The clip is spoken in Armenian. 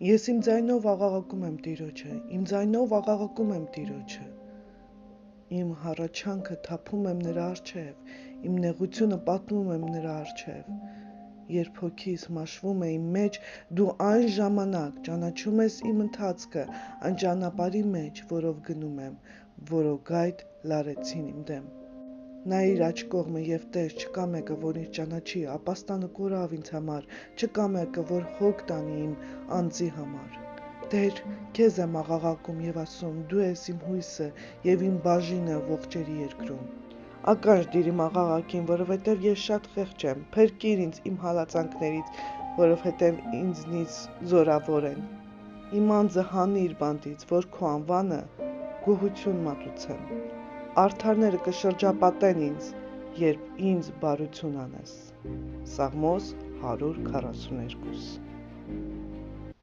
Ես իմ ձայնով աղաղակում եմ Տիրոջը, իմ ձայնով աղաղակում եմ Տիրոջը։ Իմ հառաչանքը թափում եմ նրա առջև, իմ նեղությունը պատմում եմ նրա առջև։ Երբ հոգիս մաշվում է իմ մեջ, դու այն ժամանակ ճանաչում ես իմ ընթացքը, այն ճանապարհի մեջ, որով գնում եմ, որոգայթ լարեցին իմ դեմ։ Նա իր աջ կողմը եւ տես, չկա մեկը, որ ինձ ճանաչի, ապաստանը կորավ ինձ համար, չկա մեկը, որ հոգ տանի իմ անձի համար։ Տեր, քեզ եմ աղաղակում եւ ասում, դու ես իմ հույսը եւ իմ բաժինը ողջերի երկրում։ Ականջ դիր իմ աղաղակին, որովհետեւ ես շատ խեղճ եմ, փրկիր ինձ իմ հալածանքներից, որովհետեւ ինձնից զորավոր են։ Իմ անձը հանիր բանտից, որ քո անվանը գոհություն մատուցեմ։ Արդարները կշրջապատեն ինձ, երբ ինձ բարություն անես։ Սաղմոս 142